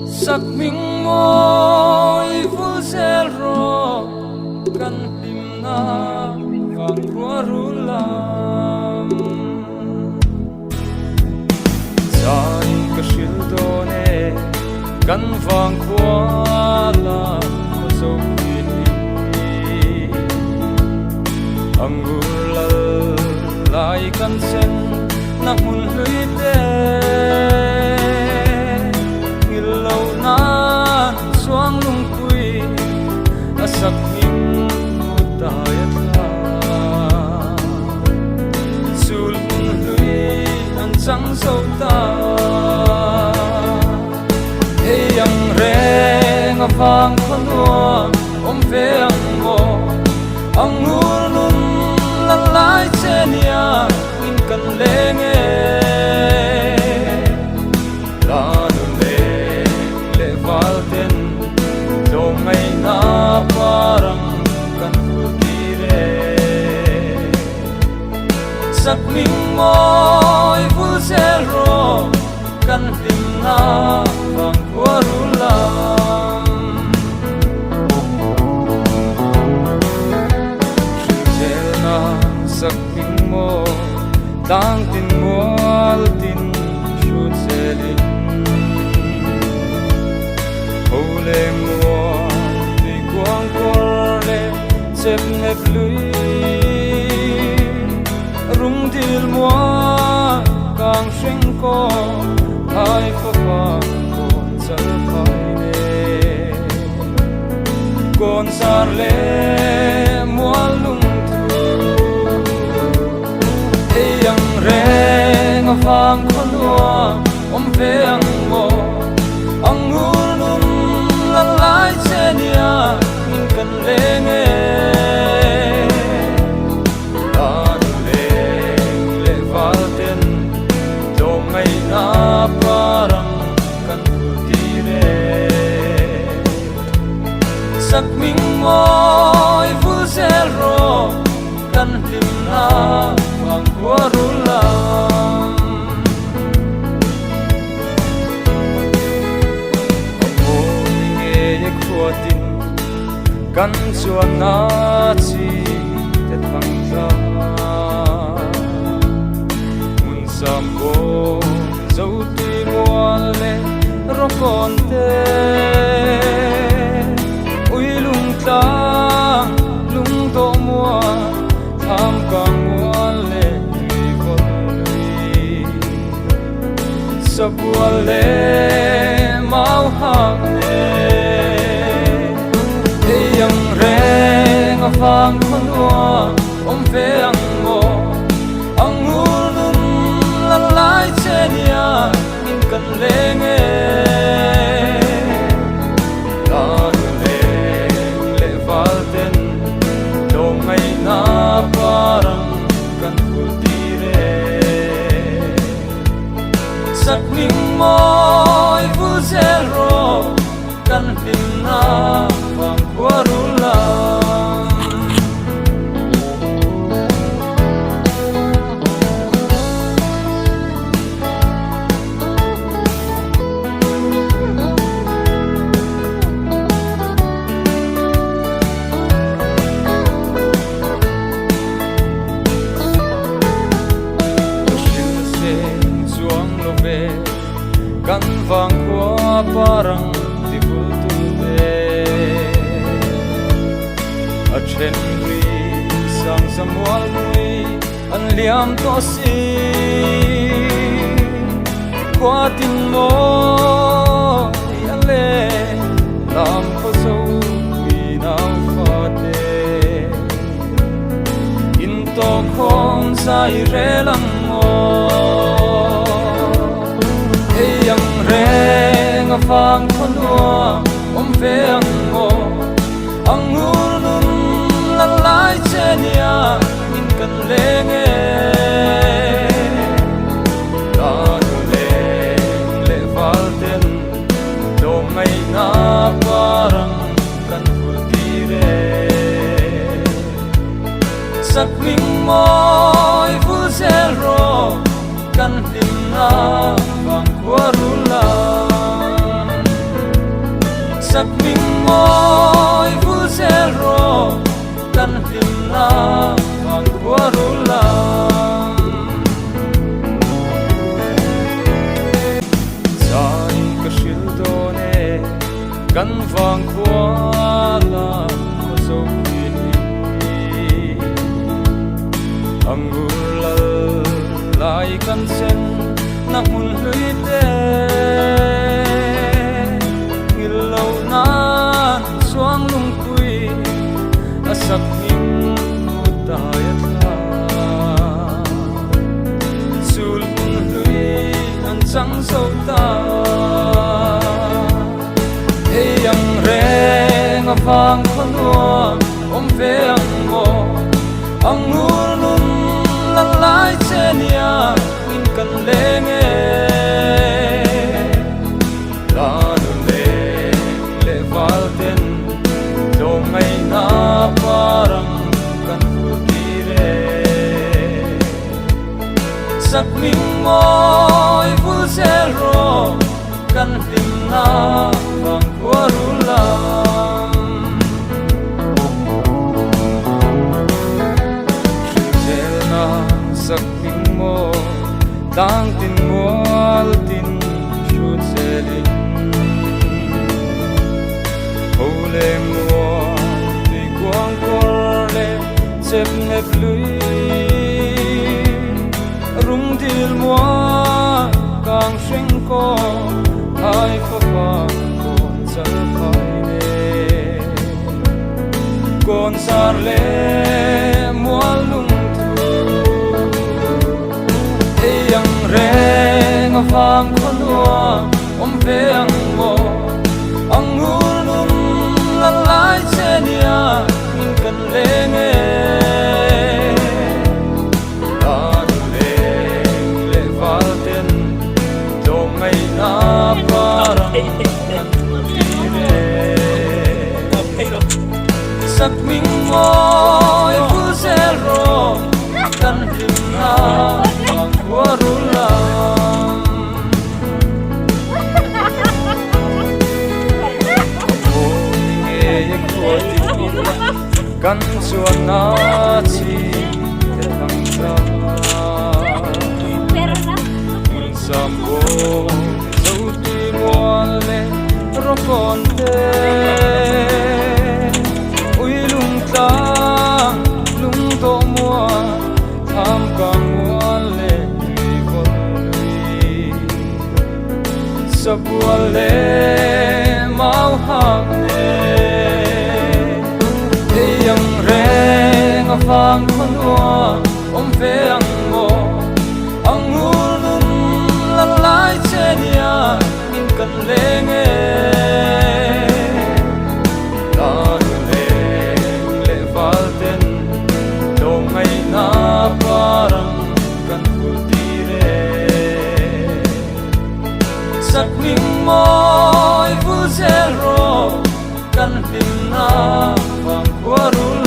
sắc mình môi vu zel ro kan tim na vang rua ru lam sai ka shil do ne kan vang kwa la ko zo ni angula lai kan sen na mun lui te soang lung kui asak min utayat la sul mun lui an chang so ta hey yang reng avang khonwa om ve ang mo ang ulun la lai chenia in kan lenge ngày na parang kan putire sak ming moi vu zero kan tim na vang warulam shil na sak ming mo tang tin mual tin shut selin ole mo quang corle chep nep lui rung dil moi kang shing ko ai pha pa kon sal phai ne kon sar le moi lung thu e yang reng avang khonwa om ve ang mo ang ulum la lai chenia kan lenge an le valten do mai na parang kan putire sak ming moi vu zero kan lim na wang warulam mo nge khotin kan chuan na chi te thang za mun sam ko zo ti mual le ro kon te ui lung ta lung to mua tham ka mual le ti kon lui sa bual le mau hak ne yang reng avang khonwa om ve ang mo ang ulun la lai chenia in kan lenge la le valten do mai na parang kan putire sak ming moi vu zero kan tim na vang warulam shil se chuang lo ve kan vang kwa parang ti bul tu te a chen ri sang samual nui an liam to si qua tin mo ya le lam ko so wi nau fa te in to khom sai re lang mo e yang reng avang khonwa om ve ang mo ang ulun la lai chenia in kan lenge le valten do mai na parang kan putire sak ming moi vu zero kan lim na na vang quarula sak ming moi vu zero kan him na vang quarula sai ka shil do ne kan vang quarula ko so angulal lai kan sen na hun hlui te ngilo na suang lung pui asak him utayatla sul hun hlui an chang so ta hey ang reng avang khonwa om ve ang mo ang ulun lalai chenia in kan lenge lanu le valten do mai na parang kan putire sak ming moi vu zero kan tim na bang quarula sak ming mo tang tin mual tin shoot selling hole mo ti quang corle chep nep lui rum dil mo kang sing ko ai ko pa kon sal phai ne kon sar le mual lung reng avang khonwa om ve ang mo ang ulun lalai chenia in kan lenge lanu le valten do mai na parang tire sak ming moi vu zero kan him na bang quarula kan chuan na chi te lang ta mun sam bo zo ti wale ro kon te ui lung ta lung to mo tham kang wale ri vol sab wale mau hak ne yang reng avang khonwa om ve ang mo ang ulun lalai chenia in kan lenge lanu le valten do mai na parang kan putire sak ming moi vu zero kan him na bang quarula